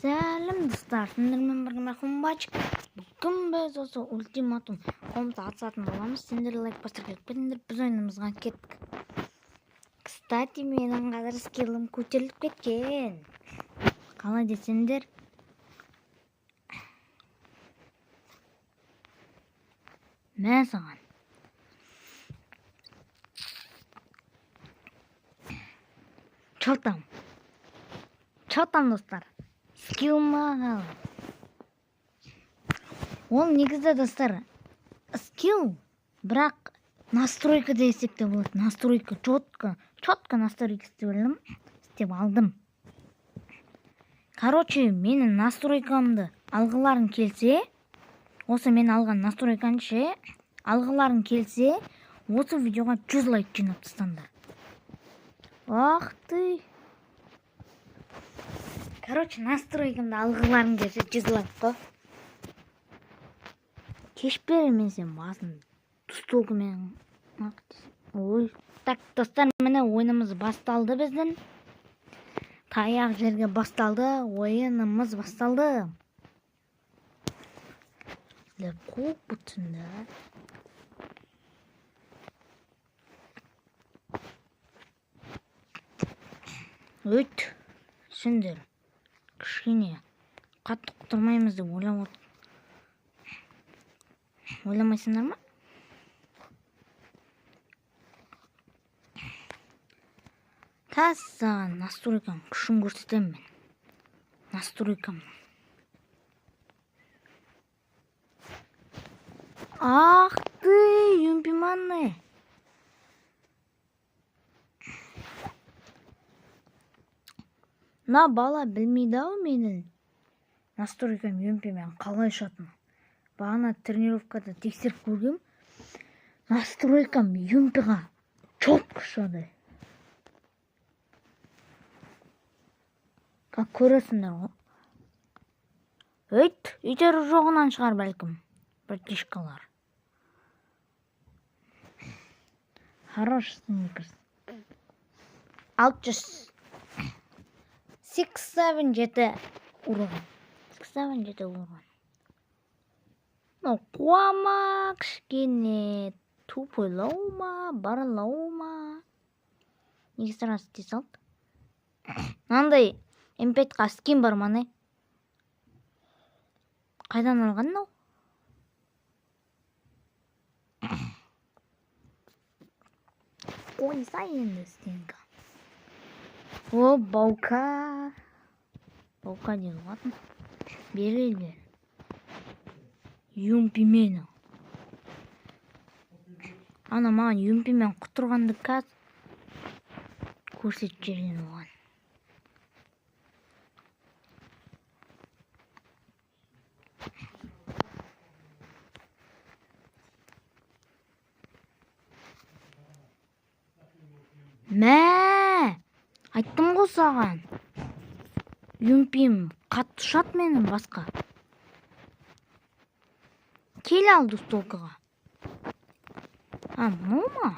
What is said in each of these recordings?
Сәлем достар, сендермен бірге мен Қымбач. Бүгін біз осы ультиматум комнаты атысатын боламыз. Сендер лайк бастырып кетпеңдер, біз ойынымызға кеттік. Кстати, менің қазір скиллім көтеріліп кеткен. Қалай десеңдер, мен саған чотам достар. Скилл маған. Ол негізді достар. Скилл, бірақ настройка десек те болады. Настройка, четко настройка істеп алдым. Короче, менің настройкамды алғыларың келсе, осы мен алған настройканы ше, алғыларың келсе, осы видеоға 100 лайк жинап тастаңдар. Ах ты! Короче, настройкамды алғыларың келсе 100 лайк қой. Кеш бермен сен басын тұстолғымен. Ой, так, достар, міне ойынымыз басталды біздің. Таяқ жерге басталды, ойынымыз басталды. Лепқоқ бұтында. Өт, сендер, кішкене қатты құтырмаймыз деп ойламайсыңдар ма? Қазір саған настройкам күшін көрсетемін мен. Настройкам. Ах ты, юмпиманный. На бала білмейді ау менің настройкам юмпимен қалай ұшатын. Бағана тренировкада тексеріп көргем. Настройкам юмпиға четко ұшады. Как көресіңдер ғой. Өйт, үйтер жоғынан шығар бәлкім. Братишкалар. Хорош сникерс. 6-7 урған. 6-7 урған. Қуама, кішкене тупойлау ма, баралау ма. Неге сразу тез алды? Нандай M5-қа скин бар ма не? Қайдан алған нау? Қойса енді стенка. О, баука. Баука не болатын? Берелер. Юмпимені. Ана маған юмпимен құтырғанды кәз көрсет жерген оған. Мә! Айттым ғой саған. Юмпим қатты ұшат менің басқа. Кел алды столкаға. Мұл ма?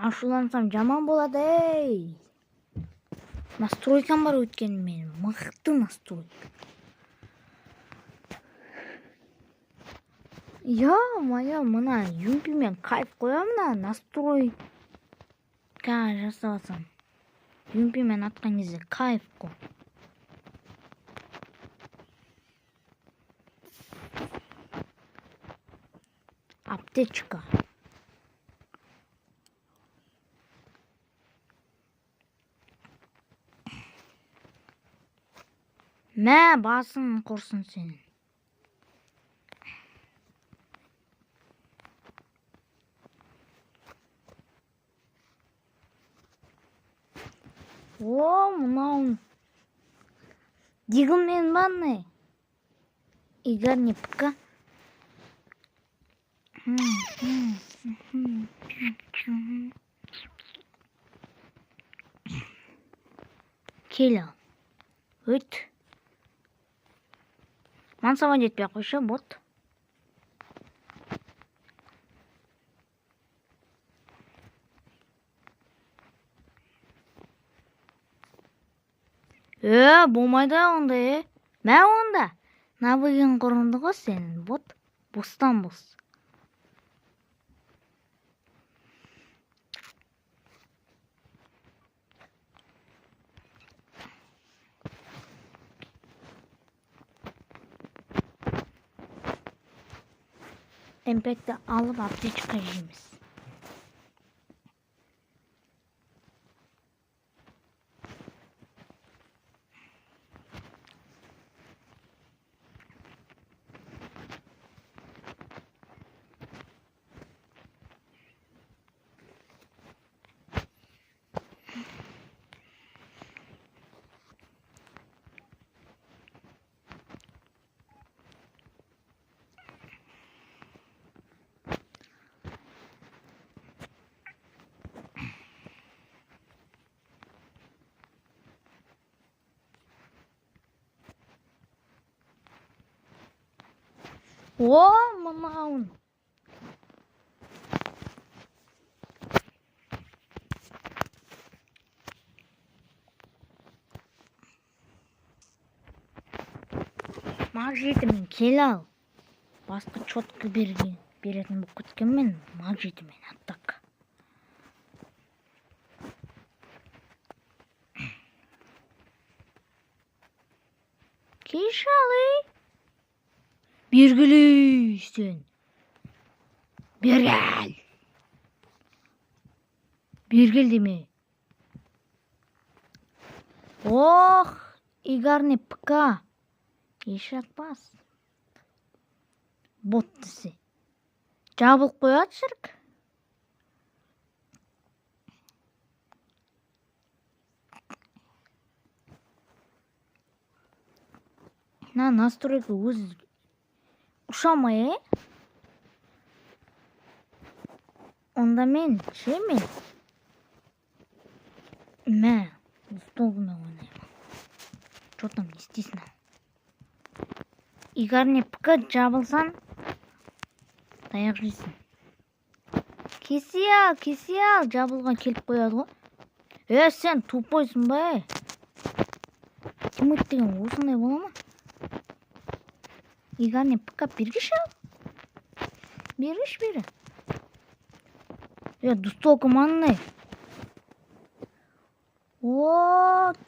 Ашулансам жаман болады, ей. Настройкам бар өткен мен. Мықты настройка. Моя, мына юмпимен кайф қоямын, настройка жасаватсам. Юмпимен атқан кезде кайф қой. Аптечка. Мә, басын құрсын сенің. О, мынауын. Дегімен баны. Игорь не пыка. Келі. Өт. Мансабан жетпей қойшы, бот. Болмайды онда, Мә онда. Набыген құрынды ғой сенің, бот. Бостан бос. Эмпекті алып аптечка жейміз. Мынауын. Мақ жетімен кел ал. Басқа чотқа беретін бұл күткенмен мақ жетімен аттақ. Кейшалы. Бергілі сен. Бергіл. Бергіл деме. Игарный ПК. Еш атпас. Бот десе. Жабылып қояды шырк. Настройка өз ұшамай, Онда мен, Мә, столгына ойнаймын. Что там не істейсің? Игарный ПК жабылсан, таяқ жейсің. Кесе ал, жабылған келіп қояды ғой. Сен тупойсың ба? Кім өттеген осындай бола ма? Игарный ПК бергіш ал. Бергіш бері. Дустолка манный.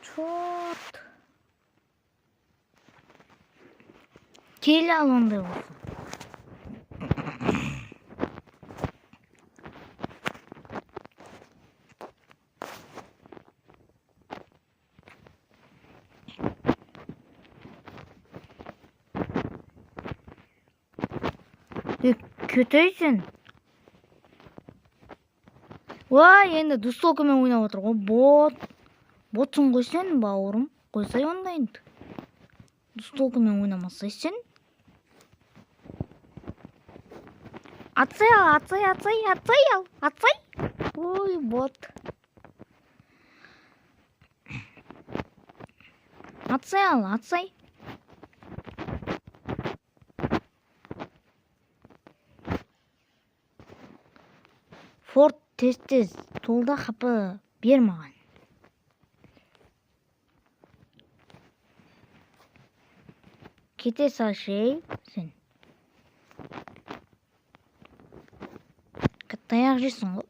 Чорт. Кел ал ондай болсын. Көтейсің. Енді дустолкамен ойнап отыр ғой. Ботсың ғой сен, бауырым. Қойсай ондайын. Дустолкамен ойнамасай сен. Атсай ал. Ой, бот. Атсай ал. Форт тез толда қапы бер маған. Кете сал сен. Таяқ жейсің ғой.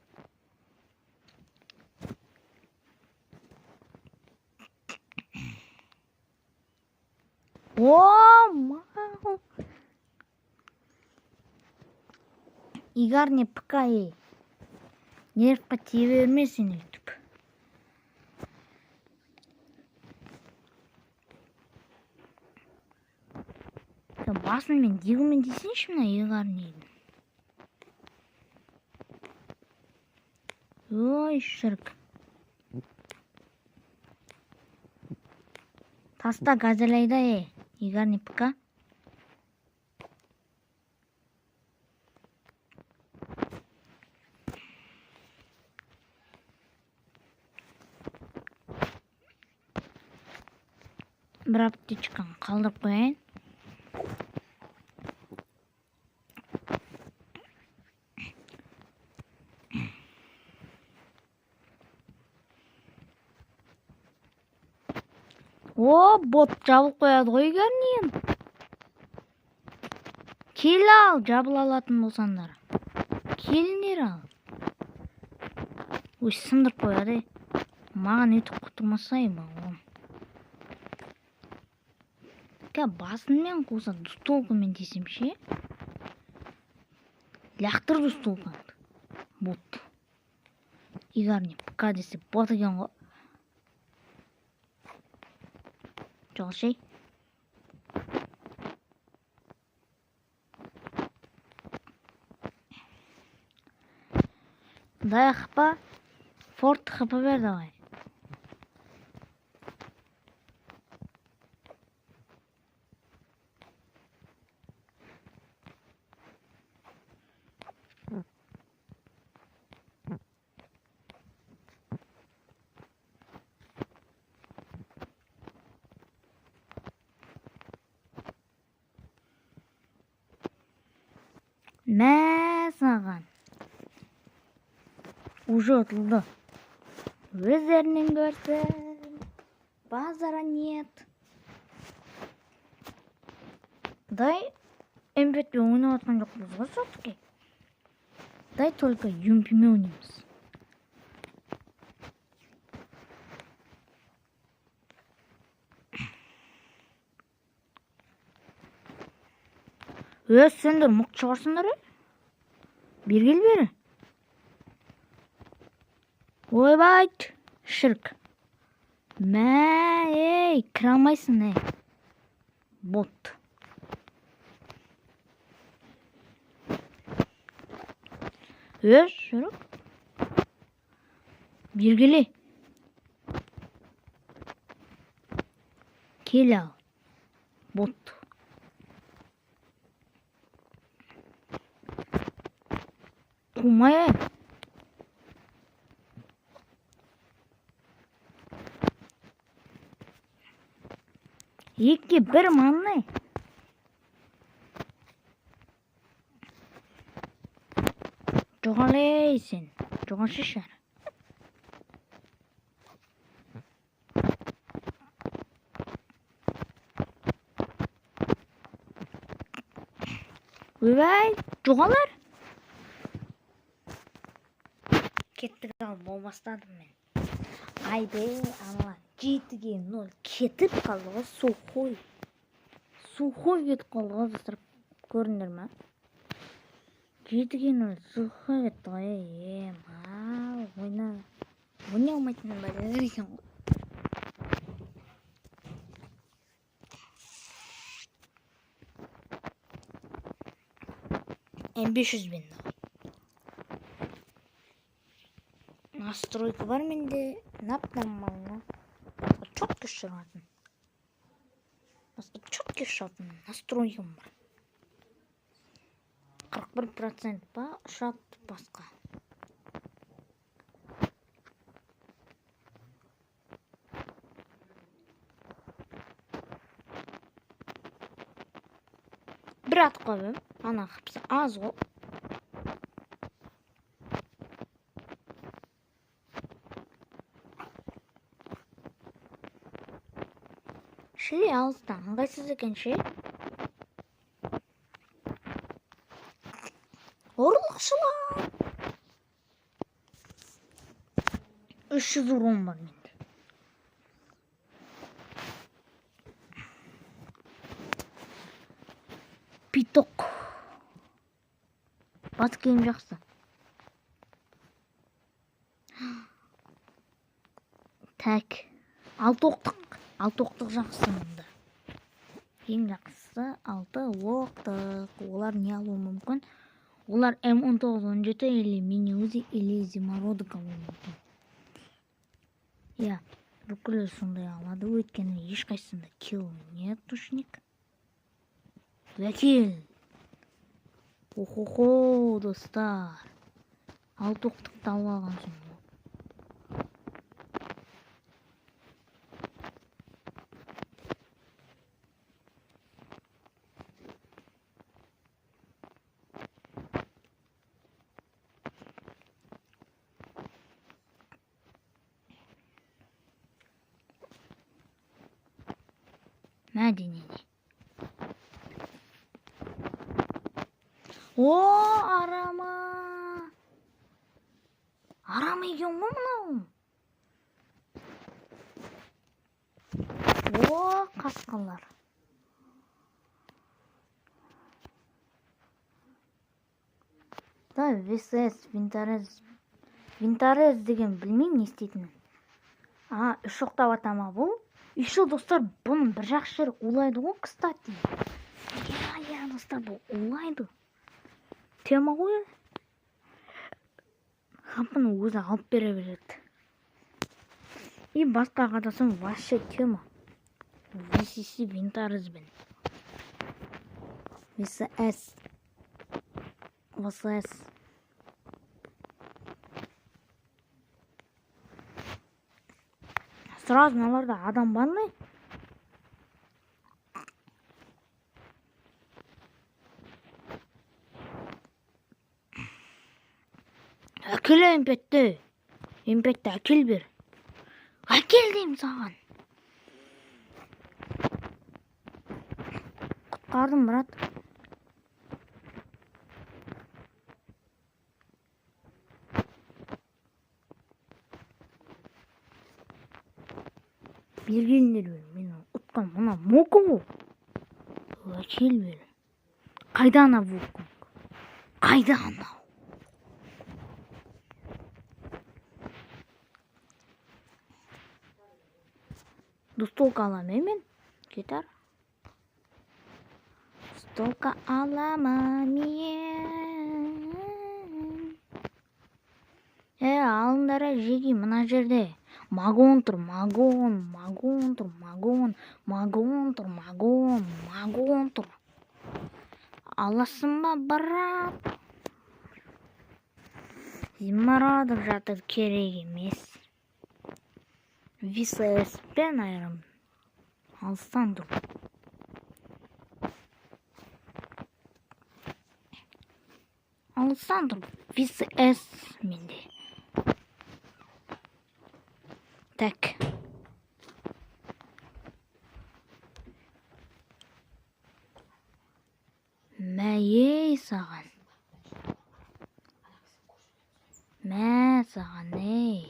Игарный ПК нервқа тие бермесін өйтіп. Басынмен дегімен дейсінші мына игарныйды. Ой, шырк. Таста газелейді, игарный ПК. бір аптечканы қалдырып қояйын. О, бот жабылып қояды ғой көрінейін. Кел ал, жабыла алатын болсаңдар. Келіңдер ал. Ой, сындырып қояды. Маған өтіп құтылмасай бағым. Басынмен қоса дұстолқымен десем ше. Лақтыр дұстолқанды. Бот. Игарни пка десе бот екен ғой. Жол шей. Дай хпа. Форт хпа бер давай. Мә саған. Уже ұтылды. Өздерінен көрсін. Базара нет. Дай эмбетпен ойнап атқан жоқпыз ғой все-таки. Дай только юмпимен ойнаймыз. Сендер мұқ шығарсыңдар, бергел бері. Ойбайт, шырк. Мә, кіре алмайсың, бот. Шырк. Бергеле. Кел ал, бот. Қумай. Екі бір маңнай. Жоғалай сен. Жоғашы шар. Өй, жоғалар. Кеттік ал, болмастадым мен. Айде, ана, 7-0 кетіп қалды, сухой. Сухой кетіп қалды, достар, көріндер ма? 7-0 сухой кетті ғой, ойна алмайтын бәлелер екен ғой. M500 бен настройка бар менде, нормально. Четко шығатын. Четко шығатын настройкам бар. 41% ба ұшат басқа. Бір ат қойым, ана қыпсы аз ғой. Шілі алыстан, ыңғайсыз екен ше. Орлықшылар. 300 урон бар менде. Питок. Батып киім жақсы. Так. 6 оқтық жақсы мұнда. Ең жақсысы 6 оқтық. Олар не алуы мүмкін? Олар М19-17 или мини-узи или зимородок алуы мүмкін. Я, бүкілі сондай алады. Өйткені ешқайсында килл нет тушник. Вәкел. Охо-хо, достар. 6 оқтықты алып алған соң. Мәдинене. О, арама. Арама екен ғой мынау. О, қасқалар. Да, ВСС, Винторез деген білмеймін не істейтінін. Үш оқтап атама бұл. Еще достар, бұның бір жақсы жері улайды ғой, кстати. Я, достар, бұл улайды. Тема ғой. Хапыны өзі алып бере береді. И басқа қатасым вообще тема. VCC Винторезбен. ВСС. Сразу мыналарда адам бар ма? Әкел емпетті. Емпетті әкел бер. Әкел деймін саған. Құтқардым, брат. Бергендер бер, мені ұтқан мына мокон. Әкел бер. Қайда ана мокон? Қайда ана? Столка аламын мен. Кетар. Столка аламын мен. Алыңдар жеги мына жерде. Магон тұр. Аласың ба, брат? Зимарадып жатыр, керек емес. ВСС пен айрым. Алыстан тұр. ВСС менде. Так. Мәй саған. Мә саған, ей.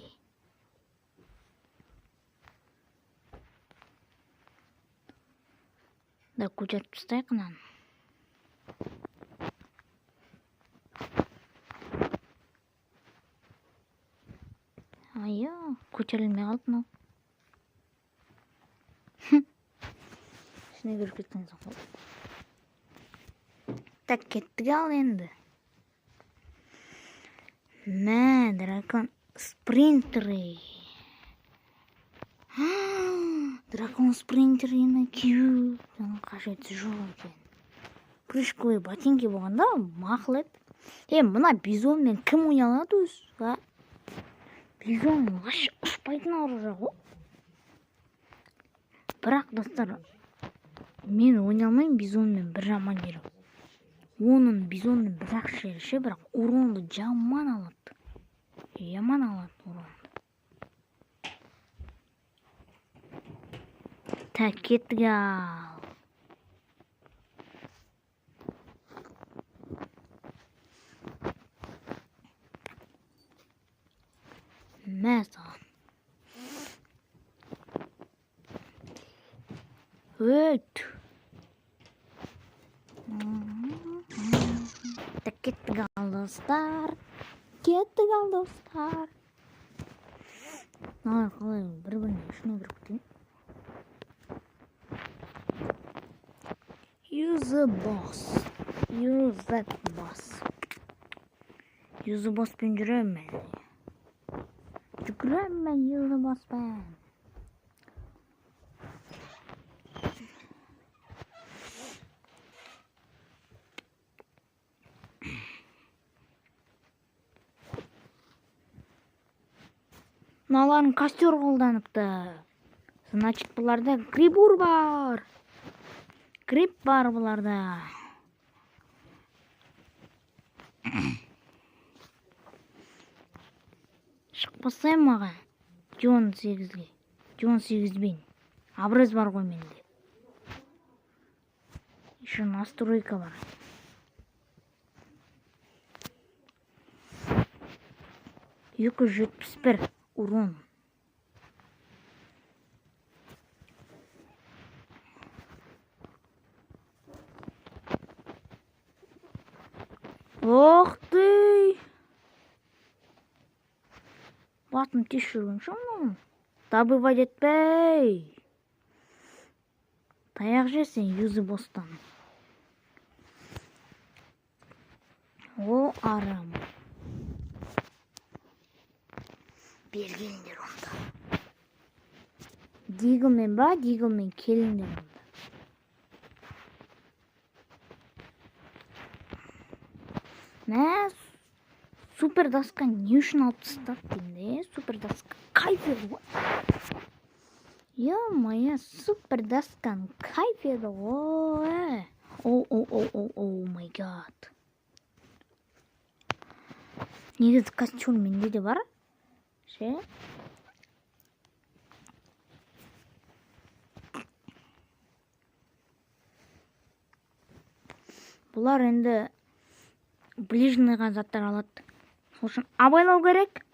Да, көтеріп тастайық мынаны. Айо, көтерілмей қалды мынау. Ішіне кіріп кеткен соң. Так, кеттік ал енді. Мә, дракон спринтеры. Дракон спринтеріні кеу. Қажеті жоқ екен. Крышкалай ботинки болғанда мақыл еді. Мына бизонмен кім ойналады өзі? Бизон вообще ұшпайтын оружие ғой. Бірақ достар, мен ойналмаймын бизонмен, бір жаман жері. Оның бизонның бір жақсы жері ше, бірақ уронды жаман алады. Яман алады уронды. Так, кеттік ал. Мә саған. Өт. Так, кеттік ал достар. Қалай бір-біріне ішіне кіріп кетейін. Use the boss пен жүремін мен. Use the boss пен. Мыналарын костер қолданыпты. Значит, бұларда грибур бар. Гриб бар бұларда. Шықпасай маған. Джон 8-бен. Абрыз бар ғой менде. Еще настройка бар. Екі жүз жетпіс бір урон. Ох ты! Батым тешірген шамын. Добывать етпей. Таяқ жесен юзы бостан. О, арам. Бергендер онда. Дигілмен ба, дигілмен келіңдер онда. Мә, супер доска не үшін алып тастады деймін, супер доска кайф еді ғой. Ё-моё, супер досканың кайф еді ғой. О май гад. Негізі костюм менде де бар. Ше. Бұлар енді ближныйға заттар алады. Сол үшін абайлау керек.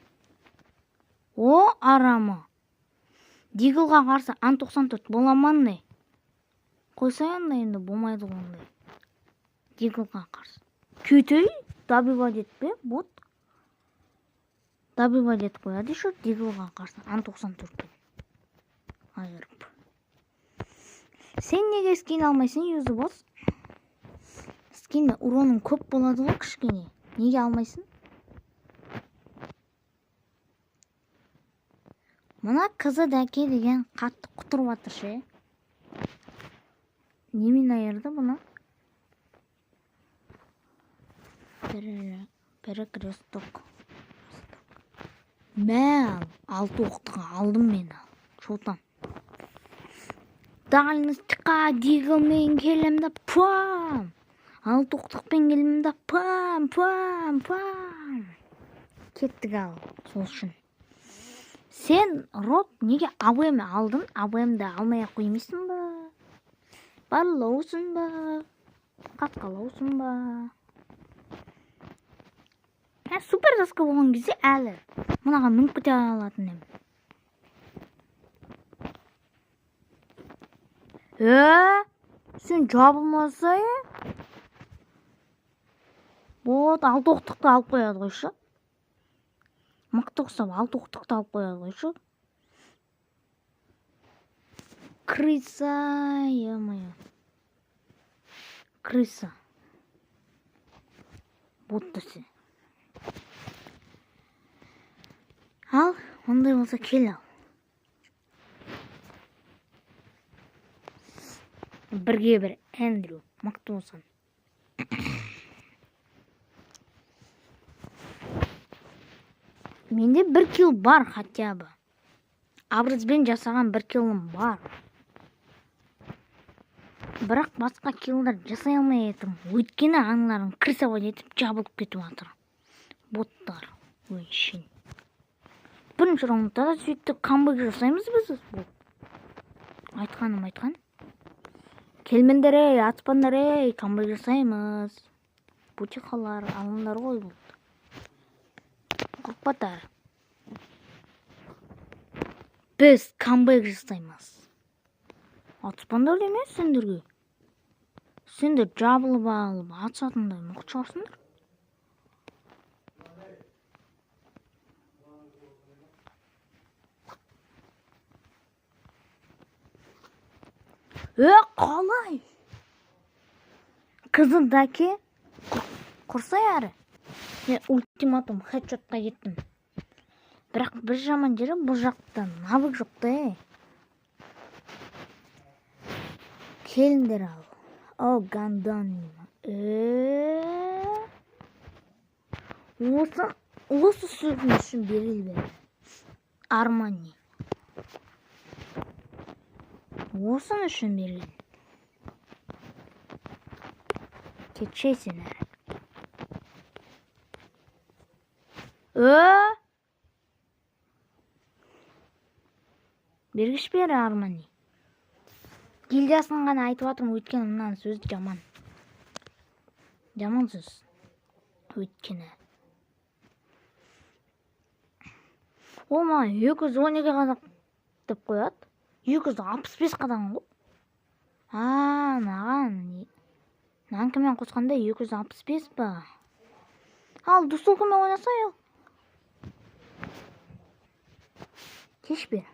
О, арамы. Диглға қарсы Ан-94 боламанды. Қойсайынды енді болмайды ондай. Диглға қарсы. Көтей, добивать етпе, бот. Добивать ет қояды еще Диглға қарсы Ан-94. Айырып. Сен неге скин алмайсың, юзы бос? Скинме уроның көп болады ғой кішкене. Неге алмайсың? Мына қызы дәке деген қатты құтырып атыр ше. Немен айырды бұны? Перекресток. Мәл, 6 оқтыға алдым мен. Шотан. Дальностьқа дигілмен келемді пам. 6 оқтықпен келемді пам. Кеттік ал, сол үшін. Сен, Рот, неге АВМ алдың? АВМді алмай қоймайсың ба? Барлаусың ба? Қатқалаусың ба? Супер доска болған кезде әлі. Мұнаға мүнк біте алатын ем. Сен жабылмаса е? Вот, 6 оқтықты алып қояды қойшы. Мықты ұқсап 6 оқтықты алып қояды қойшы. Крыса, е-мое. Крыса. Бұтты сен. Ал, ондай болса кел ал. Бірге бір Эндрю, мықты болсан. Менде 1 килл бар хотя бы. Абрызбен жасаған 1 киллім бар. Бірақ басқа киллдар жасай алмай етім. Өйткені аңларын крысавод етіп жабылып кетіп атыр. Боттар. Ой, шын. Бірінші раундта да сөйтті камбэк жасаймыз біз. Айтқан. Келмендер ей, атпандар ей, камбэк жасаймыз. Бутихалар, алындар ғой бұл. Құрпатар. Біз камбэк жасаймыз. Атпандар емес сендерге. Сендер жабылып алып, атсатындай мұқыт шығарсыңдар. Қалай? Қызын даке құрсай әрі. Ультиматум хедшотқа кеттім. Бірақ бір жаман жері бұл жақта навык жоқты. Келіндер ал. О, гандан. Осы сөзін үшін берілбе. Армани. Осын үшін берілбе. Кетшейсен әрі. Бергіш бері Армани. гильдиясын ғана айтып жатырмын, өйткені мынаның сөзі жаман. Жаман сөз. Өйткені. Ол маған 212 қадам деп қояды. 265 қадам ғой. Маған нанкімен қосқанда 265 ба? Ал дустолкамен ойнаса ел. Кеш бер.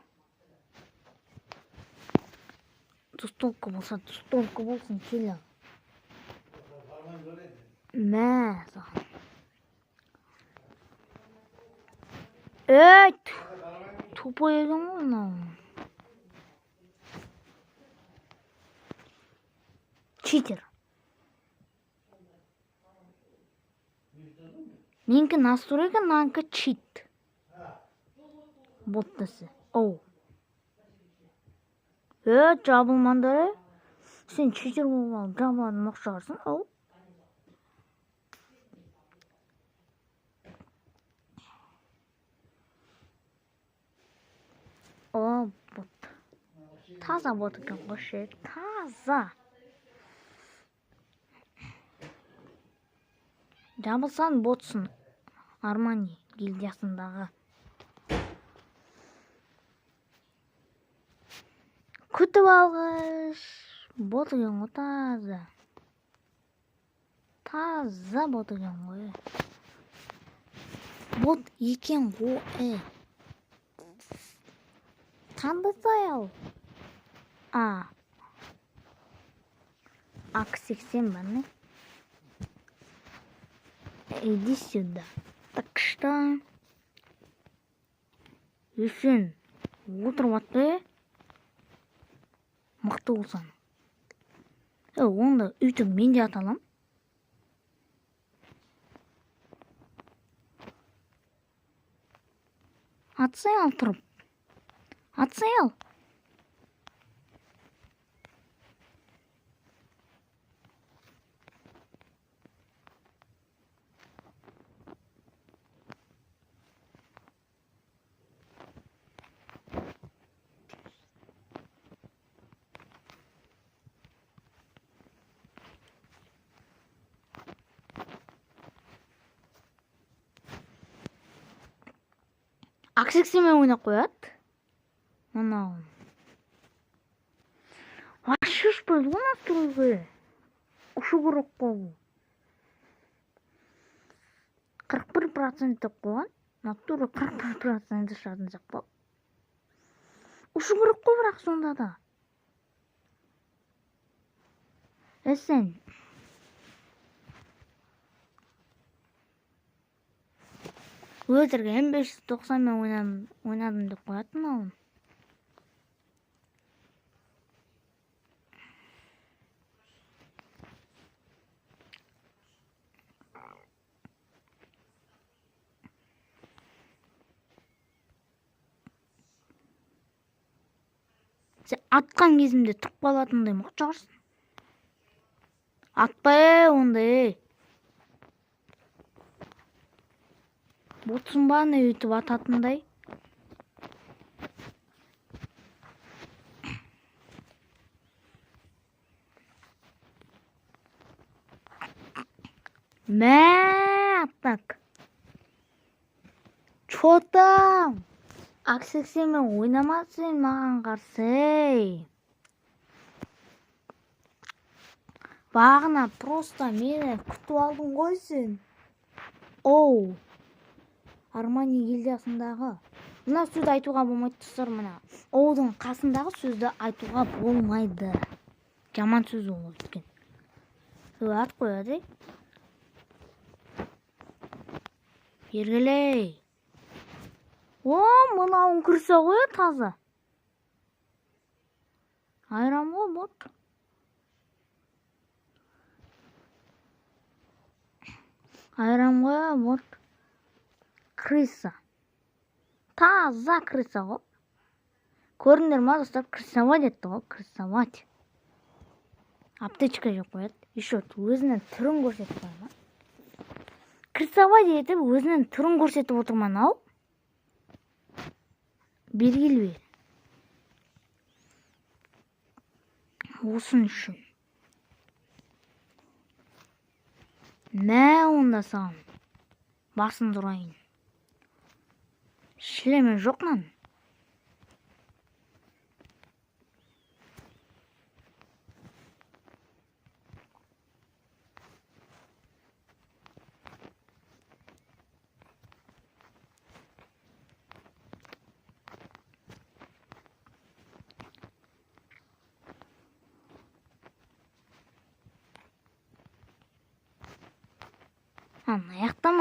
Дустолка болса, дустолка болсын, келі. Мә, саған. Тупой екен ғой мынау. Читер. Менікі настройка, нанікі чит. Боттасы. Оу. Жабылмандары. Сен читер болған жабыладың мұқшағырсың. Оу. О, бот. Таза бот екен қошек. Таза. Жабылсан ботсын. Армани гильдиясындағы. Күтіп алғыш. Бот екен ғой таза. Таза бот екен ғой. Бот екен ғой. Қандай саял? АК-80 ба, не? Иди сюда. Так что? Үйсен, отырып атты? Мықты болсан. Онда үйтіп мен де аталам. Атсай ал тұрып. Атсай ал. АК-80-мен ойнап қояды. Мынау. Вообще ұшпайды ғой настройға. Ұшу керек қой. 41% деп қойған. Натура 41% шатын жақпа. Ұшу керек қой бірақ сонда да. Сен. Өтірге М590-мен ойнадым деп қоятын алым. Сен атқан кезімде тұқ балатындай мұқчағырсың. Атпай ондай. Ботсын ба не өйтіп ататындай. Мә, так. Чо там? АК-80-мен ойнамасын маған қарсы. Бағына просто мені күтіп алдың ғой сен. Оу. Армани гильдиясындағы. Мына сөзді айтуға болмайды тұстар мына. Оудың қасындағы сөзді айтуға болмайды. Жаман сөз ол өткен. Ат қояды. Бергілей. Мынауын кірсе қоя таза. Айрам ғой бот. Айрам ғой бот. Крыса. Таза крыса ғой. Көріңдер ма достар, крысовать етті ғой, крысовать. Аптечка жоқ қояды. Еще өзінің түрін көрсетіп қойма. Крысовать етіп, өзінің түрін көрсетіп отырман ау. Бергіл бер. Olsun үшін. Мә онда саған. Басын тұрайын. Шілеме жоқман. Аяқтан